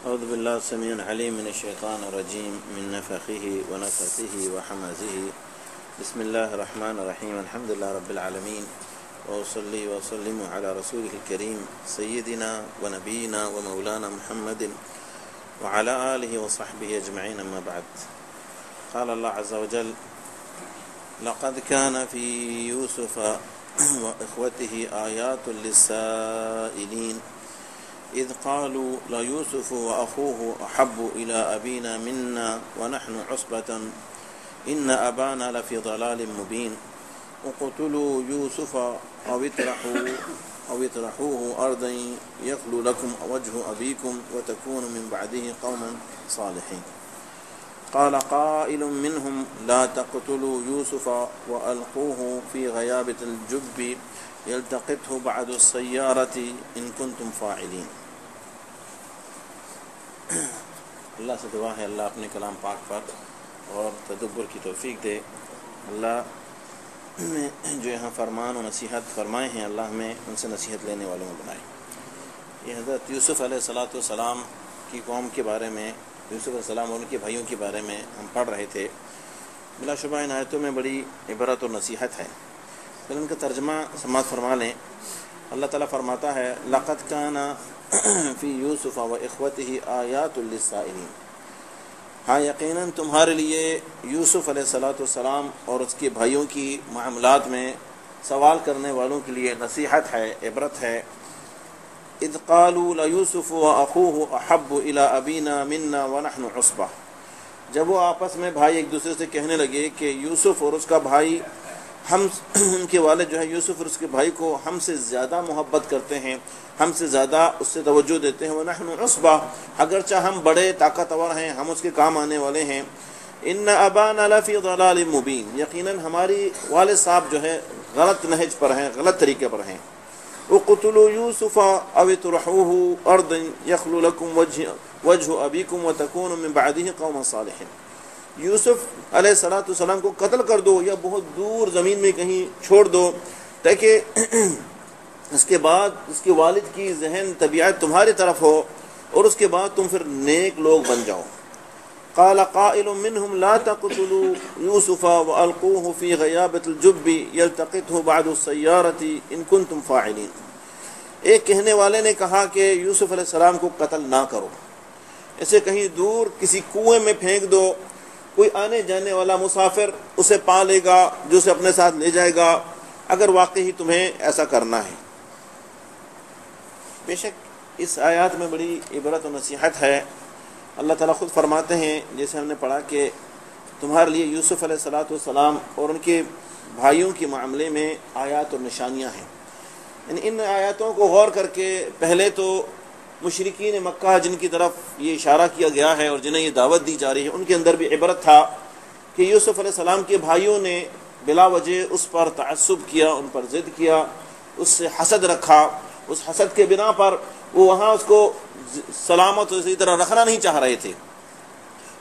أعوذ بالله السميع العليم من الشيطان الرجيم من نفخه ونفثه وحمزه. بسم الله الرحمن الرحيم. الحمد لله رب العالمين، وأصلي وأسلم على رسوله الكريم سيدنا ونبينا ومولانا محمد وعلى آله وصحبه أجمعين. أما بعد، قال الله عز وجل: لقد كان في يوسف وإخوته آيات للسائلين إذ قالوا ليوسف وأخوه أحب إلى أبينا منا ونحن عصبة إن أبانا لفي ضلال مبين اقتلوا يوسف أو اطرحوه أرضا يخل لكم وجه أبيكم وتكونوا من بعده قوما صالحين. قال قائل منهم لا تقتلوا يوسف وألقوه في غيابة الجب يلتقطه بعض السيارة إن كنتم فاعلين. اللہ سے دعا ہے اللہ اپنے کلام پاک پر اور تدبر کی توفیق دے. اللہ نے جو یہاں فرمان و نصیحت فرمائے ہیں اللہ ہمیں ان سے نصیحت لینے والوں میں بنائے. یہ حضرت یوسف علیہ السلام کی قوم کے بارے میں، یوسف علیہ السلام اور ان کے بھائیوں کے بارے میں ہم پڑھ رہے تھے. بلا شبہ ان آیتوں میں بڑی عبرت اور نصیحت ہے. پھر ان کا ترجمہ سماعت فرما لیں. اللہ تعالیٰ فرماتا ہے: لقد کان فی یوسف و اخوته آیات للسائلین. ہاں یقیناً تمہارے لیے یوسف علیہ السلام اور اس کے بھائیوں کی معاملات میں سوال کرنے والوں کے لیے نصیحت ہے، عبرت ہے. اذ قالوا لیوسف و اخوه احب الی ابینا منا ونحن عصبہ. جب وہ آپس میں بھائی ایک دوسرے سے کہنے لگے کہ یوسف اور اس کا بھائی ہم ان کے والد جو ہے یوسف اور اس کے بھائی کو ہم سے زیادہ محبت کرتے ہیں، ہم سے زیادہ اس سے توجہ دیتے ہیں. وَنَحْنُ عُصْبَةٌ، اگرچہ ہم بڑے طاقتور ہیں، ہم اس کے کام آنے والے ہیں. إِنَّ أَبَانَا لَفِي ضَلَالٍ مُبِينٍ، یقیناً ہماری والد صاحب جو ہے غلط نہج پر ہیں، غلط طریقے پر ہیں. اقتلوا يوسف أو اطرحوه أرضا يخل لكم وجه أبيكم وتكونوا من بعده قوما صالحين. یوسف علیہ السلام کو قتل کر دو یا بہت دور زمین میں کہیں چھوڑ دو تاکہ اس کے بعد اس کے والد کی ذہن طبیعت تمہاری طرف ہو اور اس کے بعد تم پھر نیک لوگ بن جاؤ. قال قائل منهم لا تقتلوا يوسف والقوه في غيابة الجب يلتقطه بعض السيارة ان كنتم فاعلين. ایک کہنے والے نے کہا کہ یوسف علیہ السلام کو قتل نہ کرو، اسے کہیں دور کسی کنویں میں پھینک دو، کوئی آنے جانے والا مسافر اسے پا لے گا جو اسے اپنے ساتھ لے جائے گا اگر واقعی تمہیں ایسا کرنا ہے. بے شک اس آیات میں بڑی عبرت و نصیحت ہے. اللہ تعالیٰ خود فرماتے ہیں، جیسے ہم نے پڑھا، کہ تمہارے لیے یوسف علیہ السلام اور ان کے بھائیوں کے معاملے میں آیات اور نشانیاں ہیں. یعنی ان آیاتوں کو غور کر کے پہلے تو مشرکین مکہ جن کی طرف یہ اشارہ کیا گیا ہے اور جنہیں یہ دعوت دی جا رہی ہے، ان کے اندر بھی عبرت تھا کہ یوسف علیہ السلام کے بھائیوں نے بلا وجہ اس پر تعصب کیا، ان پر ضد کیا، اس سے حسد رکھا. اس حسد کے بنا پر وہ وہاں اس کو سلامت اسی طرح رکھنا نہیں چاہ رہے تھے.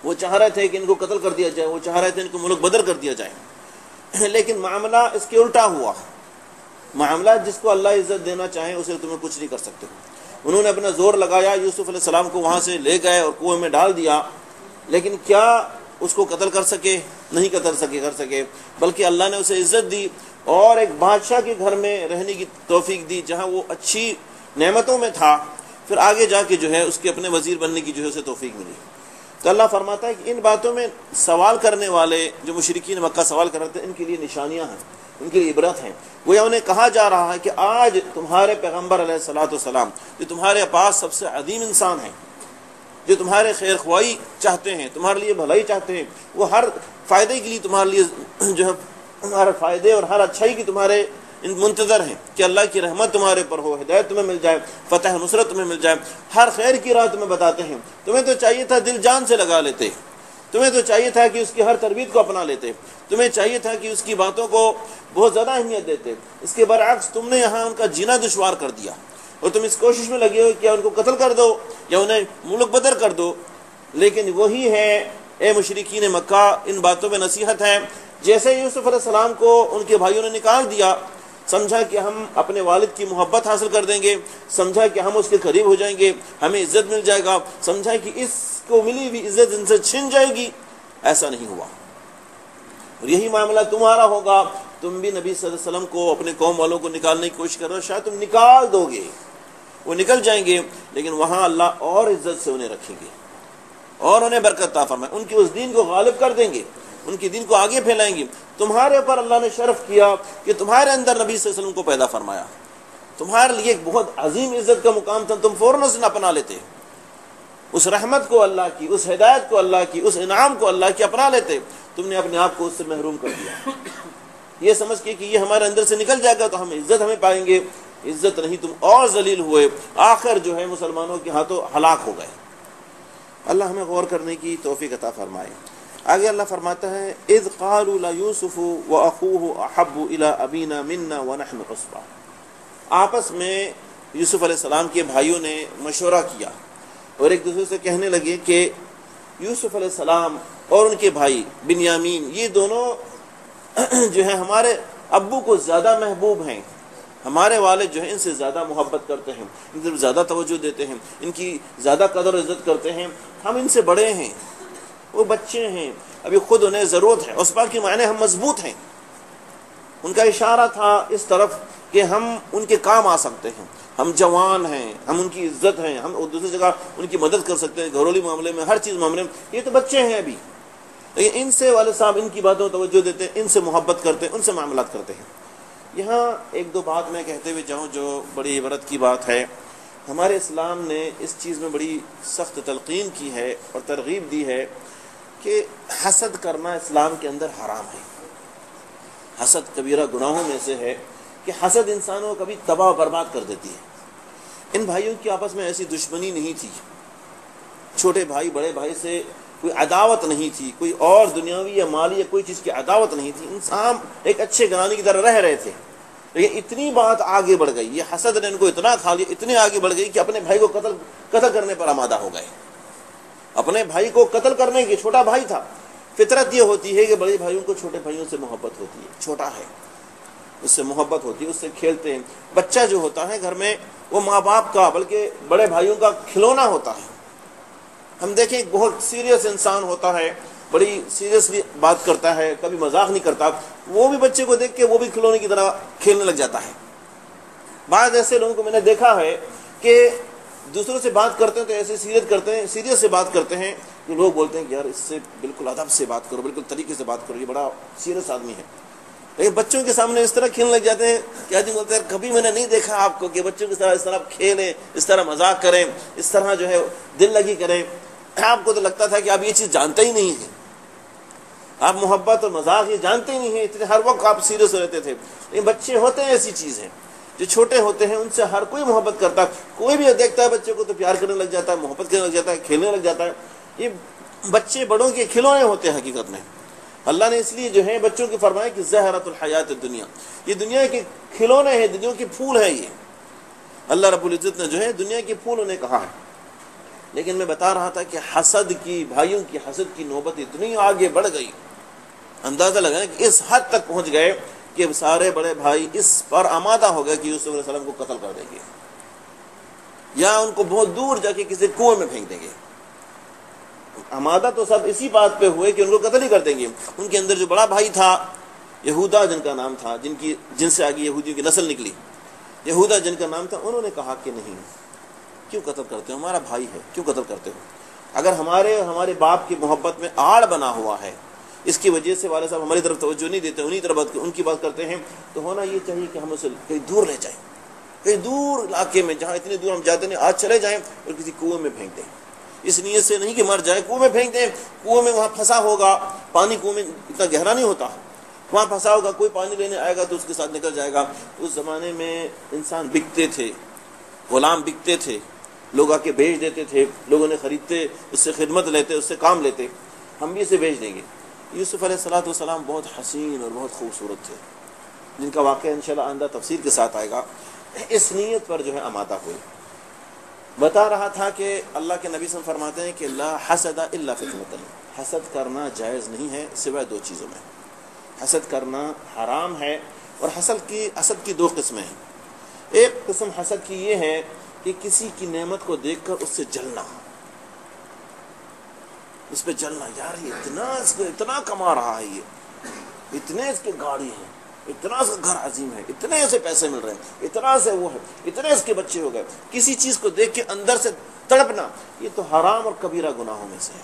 وہ چاہ رہے تھے کہ ان کو قتل کر دیا جائے، وہ چاہ رہے تھے ان کو ملک بدر کر دیا جائے. لیکن معاملہ اس کے الٹا ہوا. معاملہ جس کو اللہ عزت دینا چاہے اسے تمہیں کچھ نہیں کر سکتے. انہوں نے اپنا زور لگایا، یوسف علیہ السلام کو وہاں سے لے گئے اور کنویں میں ڈال دیا، لیکن کیا اس کو قتل کر سکے؟ نہیں کر سکے، بلکہ اللہ نے اسے عزت دی اور ایک بادشاہ کے گھر میں رہنے کی توفیق دی جہاں وہ اچھی نعمتوں میں تھا. پھر آگے جا کے جو ہے اس کے اپنے وزیر بننے کی جو ہے اسے توفیق ملی. تو اللہ فرماتا ہے کہ ان باتوں میں سوال کرنے والے جو مشرکین مکہ سوال کر رہے تھے ان کے لیے نشانیاں ہیں، ان کے لیے عبرت ہیں. گویا انہیں کہا جا رہا ہے کہ آج تمہارے پیغمبر علیہ السلام جو تمہارے پاس سب سے عظیم انسان ہیں، جو تمہارے خیر خواہی چاہتے ہیں، تمہارے لیے بھلائی چاہتے ہیں، وہ ہر فائدے کے لیے تمہارے لیے جو ہے ہر فائدے اور ہر اچھائی کی تمہارے منتظر ہیں کہ اللہ کی رحمت تمہارے پر ہو، ہدایت تمہیں مل جائے، فتح نصرت تمہیں مل جائے، ہر خیر کی راہ تمہیں بتاتے ہیں. تمہیں تو چاہیے تھا دل جان سے لگا لیتے، تمہیں تو چاہیے تھا کہ اس کی ہر تربیت کو اپنا لیتے، تمہیں چاہیے تھا کہ اس کی باتوں کو بہت زیادہ اہمیت دیتے. اس کے برعکس تم نے یہاں ان کا جینا دشوار کر دیا اور تم اس کوشش میں لگے ہو کہ ان کو قتل کر دو یا انہیں ملک بدر کر دو. لیکن وہی ہے اے مشرکین مکہ، ان باتوں میں نصیحت ہے. جیسے یوسف علیہ السلام کو ان کے بھائیوں نے نکال دیا سمجھا کہ ہم اپنے والد کی محبت حاصل کر دیں گے، سمجھا کہ ہم اس کے قریب ہو جائیں گے، ہمیں عزت مل جائے گا، سمجھا کہ اس کو ملی ہوئی عزت ان سے چھن جائے گی۔ ایسا نہیں ہوا، اور یہی معاملہ تمہارا ہوگا۔ تم بھی نبی صلی اللہ علیہ وسلم کو، اپنے قوم والوں کو نکالنے کی کوشش کر رہے ہو، شاید تم نکال دو گے، وہ نکل جائیں گے، لیکن وہاں اللہ اور عزت سے انہیں رکھیں گے اور انہیں برکت عطا فرمائیں، ان کے اس دین کو غالب کر دیں گے، ان کے دین کو آگے پھیلائیں گے۔ تمہارے اوپر اللہ نے شرف کیا کہ تمہارے اندر نبی صلی اللہ علیہ وسلم کو پیدا فرمایا، تمہارے لیے ایک بہت عظیم عزت کا مقام تھا، تم فوراً اسے نہ اپنا لیتے، اس رحمت کو اللہ کی، اس ہدایت کو اللہ کی، اس انعام کو اللہ کی اپنا لیتے، تم نے اپنے آپ کو اس سے محروم کر دیا، یہ سمجھ کے کہ یہ ہمارے اندر سے نکل جائے گا تو ہم عزت ہمیں پائیں گے۔ عزت نہیں، تم اور ذلیل ہوئے، آخر جو ہے مسلمانوں کے ہاتھوں ہلاک ہو گئے۔ اللہ ہمیں غور کرنے کی توفیق عطا فرمائے۔ آگے اللہ فرماتا ہے اذ قالوا ليوسف واخوه احب الى ابينا منا ونحن عصبة، آپس میں یوسف علیہ السلام کے بھائیوں نے مشورہ کیا اور ایک دوسرے سے کہنے لگے کہ یوسف علیہ السلام اور ان کے بھائی بنیامین، یہ دونوں جو ہیں ہمارے ابو کو زیادہ محبوب ہیں، ہمارے والد جو ہیں ان سے زیادہ محبت کرتے ہیں، ان سے زیادہ توجہ دیتے ہیں، ان کی زیادہ قدر و عزت کرتے ہیں، ہم ان سے بڑے ہیں، وہ بچے ہیں، ابھی خود انہیں ضرورت ہے، اس بات کے معنی ہم مضبوط ہیں۔ ان کا اشارہ تھا اس طرف کہ ہم ان کے کام آ سکتے ہیں، ہم جوان ہیں، ہم ان کی عزت ہیں، ہم دوسری جگہ ان کی مدد کر سکتے ہیں، گھریلو معاملے میں، ہر چیز معاملے میں، یہ تو بچے ہیں ابھی، لیکن ان سے والد صاحب ان کی باتوں توجہ دیتے ہیں، ان سے محبت کرتے ہیں، ان سے معاملات کرتے ہیں۔ یہاں ایک دو بات میں کہتے ہوئے جاؤں جو بڑی عبرت کی بات ہے، ہمارے اسلام نے اس چیز میں بڑی سخت تلقین کی ہے اور ترغیب دی ہے کہ حسد کرنا اسلام کے اندر حرام ہے۔ حسد کبیرہ گناہوں میں سے ہے کہ حسد انسانوں کو کبھی تباہ و برباد کر دیتی ہے۔ ان بھائیوں کی آپس میں ایسی دشمنی نہیں تھی، چھوٹے بھائی بڑے بھائی سے کوئی عداوت نہیں تھی، کوئی اور دنیاوی یا مالی یا کوئی چیز کی عداوت نہیں تھی، انسان ایک اچھے گھرانے کی طرح رہ رہے تھے، لیکن اتنی بات آگے بڑھ گئی، یہ حسد نے ان کو اتنا کھا لیا، اتنی آگے بڑھ گئی کہ اپنے بھائی کو قتل کرنے پر آمادہ ہو گئے، اپنے بھائی کو قتل کرنے کے، چھوٹا بھائی تھا۔ فطرت یہ ہوتی ہے کہ بڑے بھائیوں کو چھوٹے بھائیوں سے محبت ہوتی ہے، چھوٹا ہے اس سے محبت ہوتی ہے، اس سے کھیلتے ہیں۔ بچہ جو ہوتا ہے گھر میں وہ ماں باپ کا بلکہ بڑے بھائیوں کا کھلونا ہوتا ہے۔ ہم دیکھیں ایک بہت سیریس انسان ہوتا ہے، بڑی سیریسلی بات کرتا ہے، کبھی مذاق نہیں کرتا، وہ بھی بچے کو دیکھ کے وہ بھی کھلونے کی طرح کھیلنے لگ جاتا ہے۔ بعض ایسے لوگوں کو میں نے دیکھا ہے کہ دوسروں سے بات کرتے ہیں تو ایسے سیریس سے بات کرتے ہیں کہ لوگ بولتے ہیں کہ یار اس سے بالکل ادب سے بات کرو، بالکل طریقے سے بات کرو، یہ بڑا سیریس آدمی ہے، لیکن بچوں کے سامنے اس طرح کھیلنے لگ جاتے ہیں کہ آدمی بولتے ہیں کبھی میں نے نہیں دیکھا آپ کو کہ بچوں کے ساتھ اس طرح کھیلیں، اس طرح مذاق کریں، اس طرح جو ہے دل لگی کریں۔ آپ کو تو لگتا تھا کہ آپ یہ چیز جانتے ہی نہیں ہیں، آپ محبت اور مذاق یہ جانتے ہی نہیں ہیں، اتنے ہر وقت آپ سیریس رہتے تھے۔ لیکن بچے ہوتے ہیں ایسی چیز ہے، جو چھوٹے ہوتے ہیں ان سے ہر کوئی محبت کرتا ہے، کوئی بھی دیکھتا ہے بچے کو تو پیار کرنے لگ جاتا ہے، محبت کرنے لگ جاتا ہے، کھیلنے لگ جاتا ہے۔ یہ بچے بڑوں کے کھلونے ہوتے ہیں حقیقت میں۔ اللہ نے اس لیے جو ہے بچوں کی فرمایا کہ زہرۃ الحیات الدنیا، یہ دنیا کے کھلونے ہیں، دنیا کے پھول ہیں، یہ اللہ رب العزت نے جو ہے دنیا کے پھول انہیں کہا ہے۔ لیکن میں بتا رہا تھا کہ حسد کی، بھائیوں کی حسد کی نوبت اتنی آگے بڑھ گئی، اندازہ لگائیں کہ اس حد تک پہنچ گئے کہ سارے بڑے بھائی اس پر آمادہ ہو گئے کہ یوسف علیہ السلام کو قتل کر دیں گے یا ان کو بہت دور جا کے کسی کنویں میں پھینک دیں گے۔ آمادہ تو سب اسی بات پہ ہوئے کہ ان کو قتل ہی کر دیں گے۔ ان کے اندر جو بڑا بھائی تھا یہودا جن کا نام تھا، جن سے آگے یہودیوں کی نسل نکلی، یہودا جن کا نام تھا، انہوں نے کہا کہ نہیں، کیوں قتل کرتے ہو، ہمارا بھائی ہے، کیوں قتل کرتے ہو؟ اگر ہمارے باپ کی محبت میں آڑ بنا ہوا ہے، اس کی وجہ سے والد صاحب ہماری طرف توجہ نہیں دیتے، انہی طرف ان کی بات کرتے ہیں، تو ہونا یہ چاہیے کہ ہم اسے کہیں دور لے جائیں، کہیں دور علاقے میں جہاں اتنی دور ہم جاتے نہیں، آج چلے جائیں اور کسی کنویں میں پھینک دیں۔ اس نیت سے نہیں کہ مر جائے، کنویں میں پھینک دیں، کنویں میں وہاں پھنسا ہوگا، پانی کنویں میں اتنا گہرا نہیں ہوتا، وہاں پھنسا ہوگا، کوئی پانی لینے آئے گا تو اس کے ساتھ نکل جائے گا۔ اس زمانے میں انسان بکتے تھے، غلام بکتے تھے، لوگ آ کے بیچ دیتے تھے، لوگوں نے خریدتے، اس سے خدمت لیتے، اس سے کام لیتے، ہم بھی اسے بیچ دیں گے۔ یوسف علیہ السلام بہت حسین اور بہت خوبصورت تھے، جن کا واقعہ انشاءاللہ آئندہ تفسیر کے ساتھ آئے گا۔ اس نیت پر جو ہے آمادہ ہوئے۔ بتا رہا تھا کہ اللہ کے نبی صلی اللہ علیہ وسلم فرماتے ہیں کہ لا حسد الا فی اثنتین، حسد کرنا جائز نہیں ہے سوائے دو چیزوں میں۔ حسد کرنا حرام ہے اور حسد کی دو قسمیں ہیں. ایک قسم حسد کی یہ ہے کہ کسی کی نعمت کو دیکھ کر اس سے جلنا، اس پہ جلنا، یار یہ اتنا کما رہا ہے، یہ اتنے اس کے گاڑی ہیں، اتنا اس کا گھر عظیم ہے، اتنے اسے پیسے مل رہے ہیں، اتنا سے وہ ہے، اتنے اس کے بچے ہو گئے. کسی چیز کو دیکھ کے اندر سے تڑپنا، یہ تو حرام اور کبیرہ گناہوں میں سے ہے.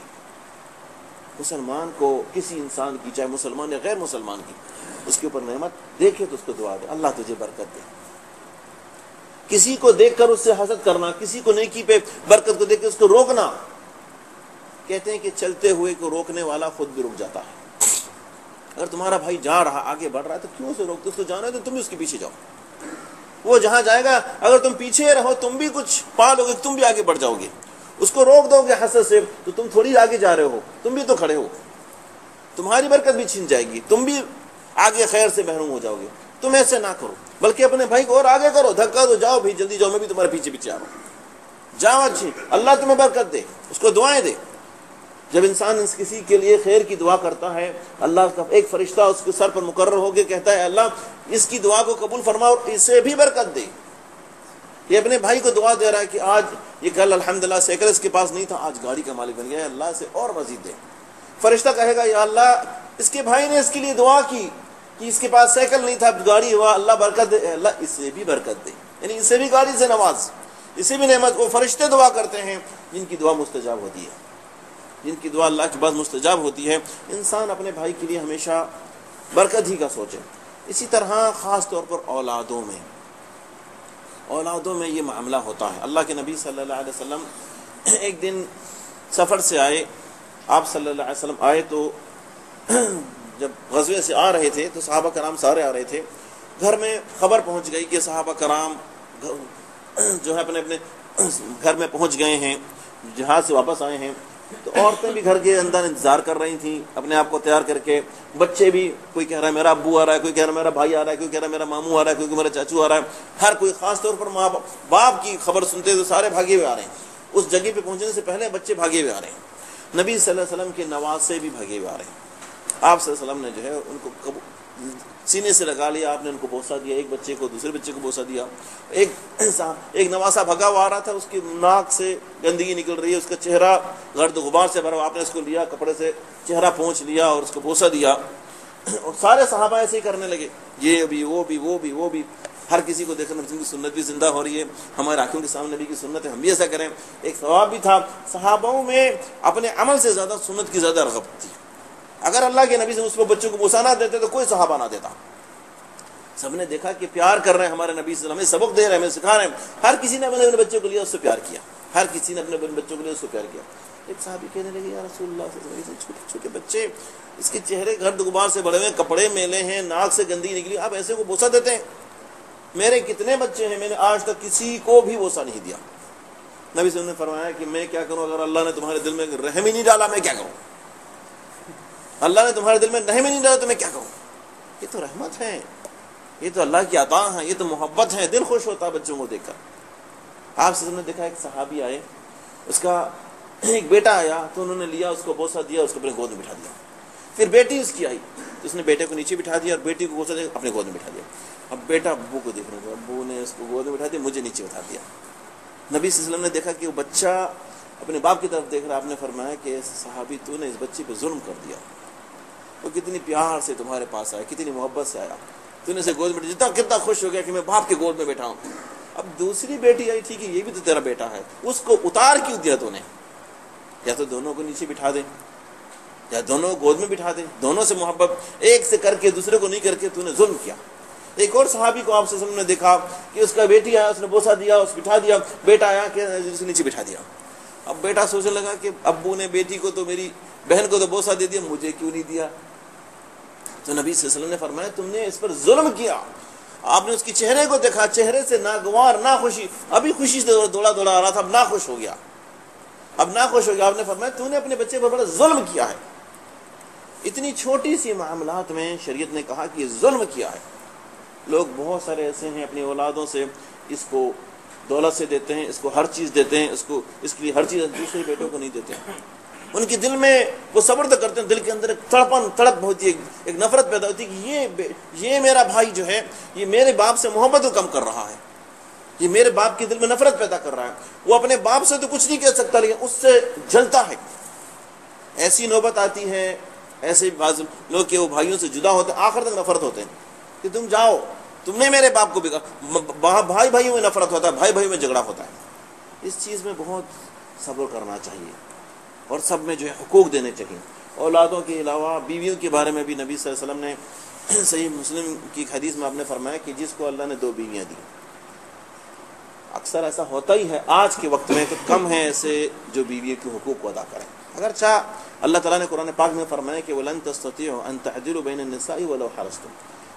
مسلمان کو کسی انسان کی، چاہے مسلمان یا غیر مسلمان کی، اس کے اوپر نعمت دیکھے تو اس کو دعا دے، اللہ تجھے برکت دے. کسی کو دیکھ کر اس سے حسد کرنا، کسی کو نیکی پہ برکت کو دیکھ کے اس کو روکنا. کہتے ہیں کہ چلتے ہوئے کو روکنے والا خود بھی رک جاتا ہے. اگر تمہارا بھائی جا رہا، آگے بڑھ رہا ہے، تو کیوں اسے روکتے؟ اس کو جانا ہے تو تم بھی اس کے پیچھے جاؤ. وہ جہاں جائے گا، اگر تم پیچھے رہو تم بھی کچھ پا لو گے، تم بھی آگے بڑھ جاؤ گے. اس کو روک دو گے حسد سے تو تم تھوڑی آگے جا رہے ہو، تم بھی تو کھڑے ہو، تمہاری برکت بھی چھن جائے گی، تم بھی آگے خیر سے محروم ہو جاؤ گے. تم ایسے نہ کرو، بلکہ اپنے بھائی کو اور آگے کرو، دھکا دو، جاؤ بھائی جلدی جاؤ، میں بھی تمہارے پیچھے پیچھے آ رہا ہوں، جاؤ اچھی، اللہ تمہیں برکت دے، اس کو دعائیں دے. جب انسان کسی کے لیے خیر کی دعا کرتا ہے، اللہ کا ایک فرشتہ اس کے سر پر مقرر ہو کے کہتا ہے اللہ اس کی دعا کو قبول فرما اور اسے بھی برکت دے. یہ اپنے بھائی کو دعا دے رہا ہے کہ آج یہ کل الحمدللہ سائیکل اس کے پاس نہیں تھا، آج گاڑی کا مالک بن گیا ہے، اللہ سے اور مزید دے. فرشتہ کہے گا یا اللہ اس کے بھائی نے اس کے لیے دعا کی کہ اس کے پاس سائیکل نہیں تھا، گاڑی ہوا، اللہ برکت دے، اللہ اسے بھی برکت دے، یعنی اسے بھی گاڑی سے نواز، اسے بھی نعمت. کو فرشتے دعا کرتے ہیں جن کی دعا مستجاب ہوتی ہے، جن کی دعا اللہ کے بعد مستجاب ہوتی ہے. انسان اپنے بھائی کے لیے ہمیشہ برکت ہی کا سوچے. اسی طرح خاص طور پر اولادوں میں یہ معاملہ ہوتا ہے. اللہ کے نبی صلی اللہ علیہ وسلم ایک دن سفر سے آئے، آپ صلی اللہ علیہ وسلم آئے تو جب غزوے سے آ رہے تھے تو صحابہ کرام سارے آ رہے تھے. گھر میں خبر پہنچ گئی کہ صحابہ کرام جو ہے اپنے اپنے گھر میں پہنچ گئے ہیں، جہاز سے واپس آئے ہیں. تو عورتیں بھی گھر کے اندر انتظار کر رہی تھیں اپنے آپ کو تیار کر کے. بچے بھی، کوئی کہہ رہا ہے میرا ابو آ رہا ہے، کوئی کہہ رہا ہے میرا بھائی آ رہا ہے، کوئی کہہ رہا ہے میرا ماموں آ رہا ہے، کوئی میرا چاچو آ رہا ہے. ہر کوئی، خاص طور پر ماں باپ کی خبر سنتے تو سارے بھاگے ہوئے آ رہے ہیں. اس جگہ پہ پہنچنے سے پہلے بچے بھاگے ہوئے آ رہے ہیں. نبی صلی اللہ علیہ وسلم کے نواسے بھی بھاگے ہوئے آ رہے ہیں. آپ صلی اللہ علیہ وسلم نے جو ہے ان کو سینے سے لگا لیا، آپ نے ان کو بوسہ دیا، ایک بچے کو دوسرے بچے کو بوسہ دیا. ایک نواسا بھگا ہوا آ رہا تھا، اس کی ناک سے گندگی نکل رہی ہے، اس کا چہرہ گرد غبار سے بھرا، آپ نے اس کو لیا، کپڑے سے چہرہ پونچھ لیا اور اس کو بوسہ دیا. اور سارے صحابہ ایسے ہی کرنے لگے، یہ بھی وہ بھی وہ بھی وہ بھی. ہر کسی کو دیکھنا نبی کی سنت بھی زندہ ہو رہی ہے، ہمارے آنکھوں کے سامنے نبی کی سنت ہے، ہم بھی ایسا کریں. ایک ثواب بھی تھا. صحابوں میں اپنے عمل سے زیادہ سنت کی زیادہ رغبت تھی. اگر اللہ کے نبی سے اس پر بچوں کو بوسہ نہ دیتے تو کوئی صحابہ نہ دیتا. سب نے دیکھا کہ پیار کر رہے ہیں ہمارے نبی صلی اللہ علیہ وسلم، ہمیں سبق دے رہے ہیں، ہمیں سکھا رہے ہیں. ہر کسی نے اپنے بچوں کو لیا، اس سے پیار کیا. ہر کسی نے اپنے بچوں کے لیے اس سے پیار کیا. ایک صحابی کہنے لگے یا رسول اللہ صلی اللہ علیہ وسلم، چھوٹے چھوٹے بچے، اس کے چہرے گرد غبار سے بڑے ہوئے، کپڑے میلے ہیں، ناک سے گندگی نکلی، آپ ایسے کو بوسہ دیتے ہیں؟ میرے کتنے بچے ہیں، میں نے آج تک کسی کو بھی بوسہ نہیں دیا. نبی صلی اللہ علیہ وسلم نے فرمایا کہ میں کیا کروں، اگر اللہ نے تمہارے دل میں رحم ہی نہیں ڈالا میں کیا کروں؟ اللہ نے تمہارے دل میں رحم ہی نہیں ڈالا تو میں کیا کروں؟ یہ تو رحمت ہے، یہ تو اللہ کی عطا ہے، یہ تو محبت ہے. دل خوش ہوتا ہے بچوں کو دیکھ کر. آپ سے نے دیکھا ایک صحابی آئے، اس کا ایک بیٹا آیا تو انہوں نے لیا، اس کو بوسہ دیا، اس کو اپنے گود میں بٹھا دیا. پھر بیٹی اس کی آئی تو اس نے بیٹے کو نیچے بٹھا دیا اور بیٹی کو بوسہ دیا، اپنے گود میں بٹھا دیا. اب بیٹا ابو کو دیکھ رہا ہے، ابو نے اس کو گود میں بٹھا دیا، مجھے نیچے بٹھا دیا. نبی صلی اللہ علیہ وسلم نے دیکھا کہ وہ بچہ اپنے باپ کی طرف دیکھ رہا. آپ نے فرمایا کہ صحابی تو نے اس بچے پہ ظلم کر دیا، وہ کتنی پیار سے تمہارے پاس آیا، کتنی محبت سے آیا، تو نے اسے گود میں جتنا کتنا خوش ہو گیا کہ میں باپ کے گود میں بیٹھا ہوں. اب دوسری بیٹی آئی، ٹھیک ہے یہ بھی تو تیرا بیٹا ہے، اس کو اتار کیوں دیا تو نے؟ یا تو دونوں کو نیچے بٹھا دے یا دونوں گود میں بٹھا دے. دونوں سے محبت ایک سے کر کے دوسرے کو نہیں کر کے تو نے ظلم کیا. ایک اور صحابی کو آپ صلی اللہ علیہ وسلم نے دیکھا کہ اس کا بیٹی آیا، اس نے بوسہ دیا، اس بٹھا دیا. بیٹا آیا کہ اس نے نیچے بٹھا دیا. اب بیٹا سوچنے لگا کہ ابو نے بیٹی کو تو، میری بہن کو تو بوسہ دے دیا، مجھے کیوں نہیں دیا؟ تو نبی صلی اللہ علیہ وسلم نے فرمایا تم نے اس پر ظلم کیا. آپ نے اس کی چہرے کو دیکھا، چہرے سے ناگوار، نہ خوشی، ابھی خوشی سے دوڑا دوڑا آ رہا تھا، اب نہ خوش ہو گیا، اب نہ خوش ہو گیا. آپ نے فرمایا تو نے اپنے بچے پر بڑا ظلم کیا ہے. اتنی چھوٹی سی معاملات میں شریعت نے کہا کہ یہ ظلم کیا ہے. لوگ بہت سارے ایسے ہیں اپنی اولادوں سے، اس کو دولت سے دیتے ہیں، اس کو ہر چیز دیتے ہیں، اس کے لیے ہر چیز، دوسرے بیٹوں کو نہیں دیتے ہیں. ان کے دل میں وہ صبر تو کرتے ہیں، دل کے اندر ایک تڑپ ہوتی ہے، ایک نفرت پیدا ہوتی ہے کہ یہ میرا بھائی جو ہے یہ میرے باپ سے محبت کو کم کر رہا ہے، یہ میرے باپ کے دل میں نفرت پیدا کر رہا ہے۔ وہ اپنے باپ سے تو کچھ نہیں کہہ سکتا لیکن اس سے جلتا ہے۔ ایسی نوبت آتی ہے، ایسے بعض لوگ کہ وہ بھائیوں سے جدا ہوتے ہیں، آخر تک نفرت ہوتے ہیں کہ تم جاؤ، تم نے میرے باپ کو بگاڑا۔ بھائی بھائیوں میں نفرت ہوتا ہے، بھائی بھائیوں میں جھگڑا ہوتا ہے۔ اس چیز میں بہت صبر کرنا چاہیے اور سب میں جو ہے حقوق دینے چاہیے۔ اولادوں کے علاوہ بیویوں کے بارے میں بھی نبی صلی اللہ علیہ وسلم نے صحیح مسلم کی حدیث میں آپ نے فرمایا کہ جس کو اللہ نے 2 بیویاں دی، اکثر ایسا ہوتا ہی ہے آج کے وقت میں کہ کم ہے ایسے جو بیوی کے حقوق کو ادا کریں۔ اگرچہ اللہ تعالیٰ نے قرآن پاک میں فرمایا کہ وَلَن تَسْتَطِيعُوا أَن تَعْدِلُوا بَيْنَ النِّسَاءِ وَلَوْ حَرَصْتُمْ،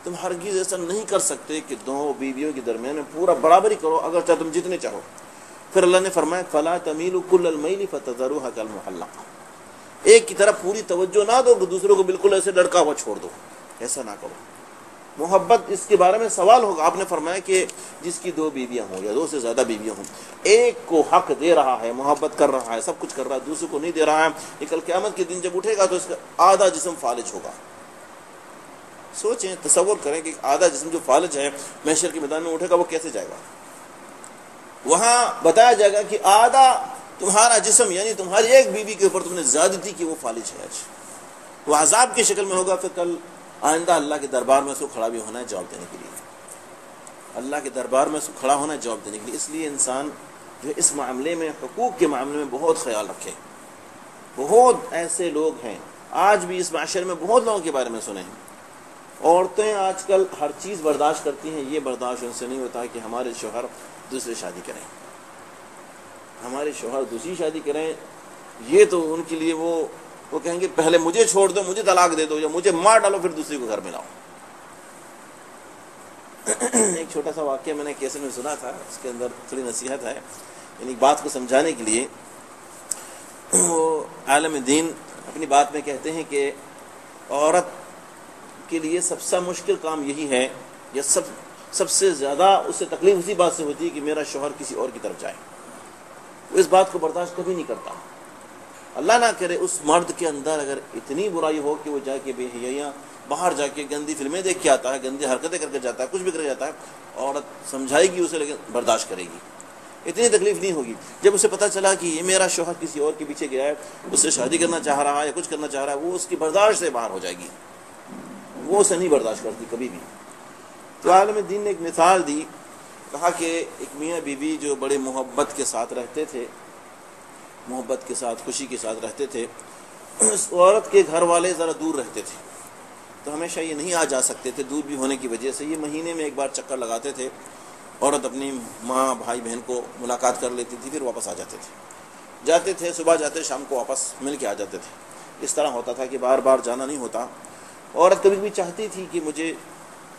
تم ہرگز ایسا نہیں کر سکتے کہ 2 بیویوں کے درمیان میں پورا برابری کرو اگرچہ تم جتنے چاہو۔ پھر اللہ نے فرمایا فَلَا تَمِيلُوا كُلَّ الْمَيْلِ فَتَذَرُوهَا كَالْمُعَلَّقَةِ، ایک کی طرف پوری توجہ نہ دو کہ دوسروں کو بالکل ایسے لڑکا ہوا چھوڑ دو، ایسا نہ کرو۔ محبت اس کے بارے میں سوال ہوگا۔ آپ نے فرمایا کہ جس کی 2 بیویاں ہوں یا 2 سے زیادہ بیویاں ہوں، ایک کو حق دے رہا ہے، محبت کر رہا ہے، سب کچھ کر رہا ہے، دوسرے کو نہیں دے رہا ہے، یہ کل قیامت کے دن جب اٹھے گا تو اس کا آدھا جسم فالج ہوگا۔ سوچیں، تصور کریں کہ آدھا جسم جو فالج ہے محشر کے میدان میں اٹھے گا، وہ کیسے جائے گا؟ وہاں بتایا جائے گا کہ آدھا تمہارا جسم یعنی تمہاری ایک بیوی کے اوپر تم نے زیادتی کی، وہ فالج ہے آج، وہ عذاب کی شکل میں ہوگا۔ پھر کل آئندہ اللہ کے دربار میں اس کو کھڑا بھی ہونا ہے جواب دینے کے لیے، اللہ کے دربار میں اس کو کھڑا ہونا ہے جواب دینے کے لیے۔ اس لیے انسان جو اس معاملے میں، حقوق کے معاملے میں بہت خیال رکھے۔ بہت ایسے لوگ ہیں آج بھی اس معاشرے میں، بہت لوگوں کے بارے میں سنے ہیں، عورتیں آج کل ہر چیز برداشت کرتی ہیں، یہ برداشت ان سے نہیں ہوتا کہ ہمارے شوہر دوسری شادی کریں، ہمارے شوہر دوسری شادی کریں۔ یہ تو ان کے لیے وہ کہیں گے پہلے مجھے چھوڑ دو، مجھے طلاق دے دو، یا مجھے مار ڈالو پھر دوسری کو گھر میں لاؤ۔ ایک چھوٹا سا واقعہ میں نے کیسے میں سنا تھا، اس کے اندر تھوڑی نصیحت ہے، یعنی بات کو سمجھانے کے لیے۔ وہ عالم دین اپنی بات میں کہتے ہیں کہ عورت کے لیے سب سے مشکل کام یہی ہے، یا سب سے زیادہ اس سے تکلیف اسی بات سے ہوتی ہے کہ میرا شوہر کسی اور کی طرف جائے۔ وہ اس بات کو برداشت کبھی نہیں کرتا۔ اللہ نہ کرے اس مرد کے اندر اگر اتنی برائی ہو کہ وہ جا کے بے حیاں باہر جا کے گندی فلمیں دیکھ کے آتا ہے، گندی حرکتیں کر کے جاتا ہے، کچھ بھی کر کے جاتا ہے، عورت سمجھائے گی اسے لیکن برداشت کرے گی، اتنی تکلیف نہیں ہوگی۔ جب اسے پتہ چلا کہ یہ میرا شوہر کسی اور کے پیچھے گیا ہے، اس سے شادی کرنا چاہ رہا ہے یا کچھ کرنا چاہ رہا ہے، وہ اس کی برداشت سے باہر ہو جائے گی، وہ اسے نہیں برداشت کرتی کبھی بھی۔ تو عالم دین نے ایک مثال دی، کہا کہ ایک میاں بیوی جو بڑے محبت کے ساتھ رہتے تھے، محبت کے ساتھ خوشی کے ساتھ رہتے تھے، اس عورت کے گھر والے ذرا دور رہتے تھے تو ہمیشہ یہ نہیں آ جا سکتے تھے، دور بھی ہونے کی وجہ سے یہ مہینے میں ایک بار چکر لگاتے تھے، عورت اپنی ماں بھائی بہن کو ملاقات کر لیتی تھی، پھر واپس آ جاتے تھے، صبح جاتے شام کو واپس مل کے آ جاتے تھے۔ اس طرح ہوتا تھا کہ بار بار جانا نہیں ہوتا۔ عورت کبھی بھی چاہتی تھی کہ مجھے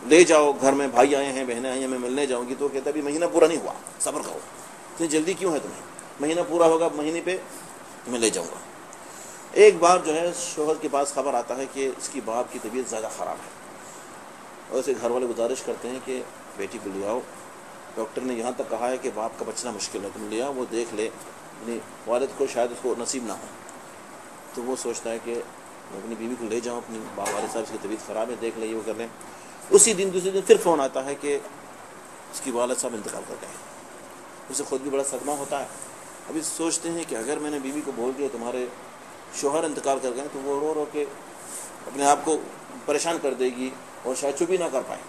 لے جاؤ، گھر میں بھائی آئے ہیں، بہنیں آئی ہیں، میں ملنے جاؤں گی، تو کہتا بھی مہینہ پورا نہیں ہوا، صبر کرو، اتنی جلدی کیوں ہے تمہیں، مہینہ پورا ہوگا، مہینے پہ میں لے جاؤں گا۔ ایک بار جو ہے شوہر کے پاس خبر آتا ہے کہ اس کی باپ کی طبیعت زیادہ خراب ہے، اور اسے گھر والے گزارش کرتے ہیں کہ بیٹی کو لے آؤ، ڈاکٹر نے یہاں تک کہا ہے کہ باپ کا بچنا مشکل ہے، تم لے آؤ، وہ دیکھ لے، یعنی والد کو شاید اس کو نصیب نہ ہو۔ تو وہ سوچتا ہے کہ میں اپنی بیوی کو لے جاؤں، اپنی والد صاحب کی طبیعت خراب ہے، دیکھ لے، یہ وہ کر لیں۔ اسی دن دوسرے دن پھر فون آتا ہے کہ اس کی والد صاحب انتقال کر گئے۔ اسے خود بھی بڑا صدمہ ہوتا ہے۔ ابھی سوچتے ہیں کہ اگر میں نے بیوی کو بول دیا تمہارے شوہر انتقال کر گئے تو وہ رو رو کے اپنے آپ کو پریشان کر دے گی اور شاید چپ ہی نہ کر پائے۔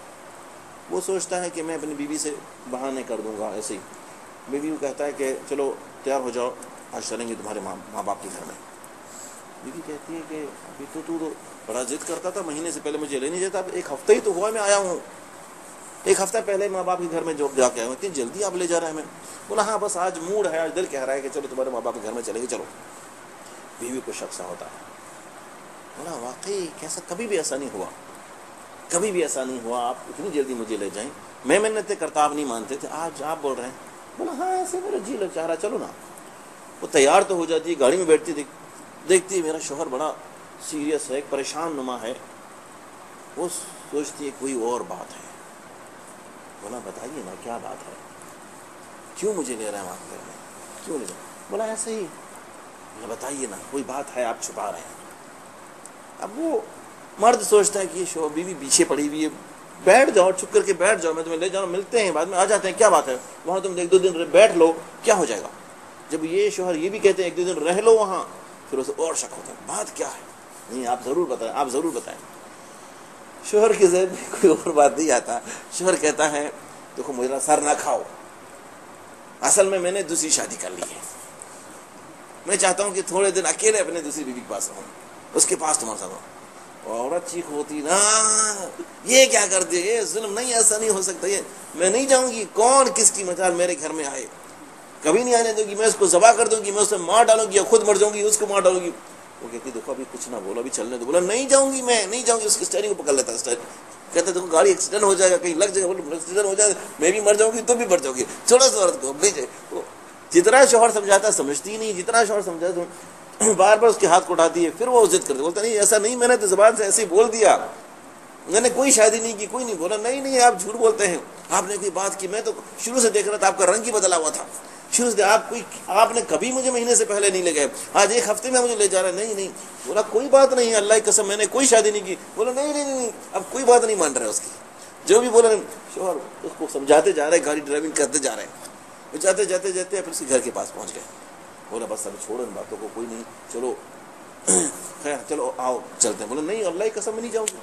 وہ سوچتا ہے کہ میں اپنی بیوی سے بہانے کر دوں گا ایسے ہی۔ بیوی کو کہتا ہے کہ چلو تیار ہو جاؤ، آج چلیں گے تمہارے ماں باپ کے گھر میں۔ بیوی کہتی ہے کہ ابھی تو بڑا ضد کرتا تھا، مہینے سے پہلے مجھے لے نہیں جاتا، اب 1 ہفتہ ہی تو ہوا میں آیا ہوں، 1 ہفتہ پہلے ماں باپ کے گھر میں جا کے آیا ہوں، اتنی جلدی آپ لے جا رہے ہیں؟ میں بولا ہاں بس آج موڈ ہے، آج دل کہہ رہا ہے کہ چلو تمہارے ماں باپ کے گھر میں چلے گے، چلو۔ بیوی کو شک سا ہوتا ہے، بولا واقعی کیسا، کبھی بھی ایسا نہیں ہوا، کبھی بھی ایسا نہیں ہوا، آپ اتنی جلدی مجھے لے جائیں، میں منتیں کرتا آپ نہیں مانتے تھے، آج آپ بول رہے ہیں۔ بولا ہاں ایسے میرا جی لگ چاہ رہا، چلو نا۔ وہ تیار تو ہو جاتی ہے، گاڑی میں بیٹھتی، دیکھتی ہے میرا شوہر بڑا سیریس ہے، ایک پریشان نما ہے، وہ سوچتی ہے کوئی اور بات ہے۔ بولا بتائیے نا کیا بات ہے، کیوں مجھے لے رہے ہیں وہاں گھر میں، کیوں لے جائیں؟ بولا ایسے ہی بتائیے نا کوئی بات ہے آپ چھپا رہے ہیں. اب وہ مرد سوچتا ہے کہ یہ بیوی پیچھے پڑی ہوئی ہے, بیٹھ جاؤ, چھپ کر کے بیٹھ جاؤ, میں تمہیں لے جاؤں, ملتے ہیں بعد میں, آ جاتے ہیں, کیا بات ہے, وہاں تم 1-2 دن بیٹھ لو, کیا ہو جائے گا. جب یہ شوہر یہ بھی کہتے ہیں 1-2 دن رہ لو وہاں, پھر اسے اور شک ہوتا ہے, بات کیا ہے, نہیں آپ ضرور بتائیں, آپ ضرور بتائیں. شوہر کے ذہن میں کوئی اور بات نہیں آتا. شوہر کہتا ہے دیکھو میرا سر نہ کھاؤ, اصل میں نے دوسری شادی کر لی ہے, میں چاہتا ہوں کہ تھوڑے دن اکیلے اپنے دوسری بیوی کے پاس رہوں, اس کے پاس تمہارے ساتھ رہوں. عورت چیخ ہوتی نا, یہ کیا کر دے, یہ ظلم نہیں, ایسا نہیں ہو سکتا, یہ میں نہیں جاؤں گی, کون کس کی مثال میرے گھر میں آئے, کبھی نہیں آنے دوں گی, میں اس کو ذبح کر دوں گی, میں اسے مار ڈالوں گی, یا خود مر جاؤں گی, اس کو مار ڈالوں گی. وہ کہتی دیکھو ابھی کچھ نہ بولو, ابھی چلنے دو. بولا نہیں جاؤں گی, میں نہیں جاؤں گی. اس کی اسٹیئرنگ کو پکڑ لیتا ہے, کہتا دیکھو گاڑی ایکسیڈنٹ ہو جائے گا, کہیں لگ جائے گا, ایکسیڈنٹ ہو جائے گا, میں بھی مر جاؤں گی, تم بھی مر جاؤ گی, چھوڑو اس عورت کو, نہیں جائے. جتنا شوہر سمجھاتا سمجھتی نہیں, جتنا شوہر سمجھاتا بار بار اس کے ہاتھ کو اٹھاتی ہے, پھر وہ ضد کرتی, بولتا نہیں ایسا نہیں, میں نے تو زبان سے ایسے ہی بول دیا, میں نے کوئی شادی نہیں کی, کوئی نہیں. بولا نہیں آپ جھوٹ بولتے ہیں, آپ نے کوئی بات کی, میں تو شروع سے دیکھ رہا تھا, آپ کا رنگ ہی بدلا ہوا تھا شروع سے, آپ نے کبھی مجھے مہینے سے پہلے نہیں لے گئے, آج 1 ہفتے میں مجھے لے جا رہا ہے. نہیں. بولا کوئی بات نہیں, اللہ کی قسم میں نے کوئی شادی نہیں کی. بولا نہیں, اب کوئی بات نہیں مان رہے اس کی, جو بھی بولا. شوہر اس کو سمجھاتے جا رہے, گاڑی ڈرائیونگ کرتے جا رہے ہیں, جاتے پھر اس کے گھر کے پاس پہنچ گئے. بولا بس اب چھوڑو ان باتوں کو, کوئی نہیں, چلو خیر چلو آؤ چلتے ہیں. بولا نہیں اللہ کی قسم میں نہیں جاؤں گی.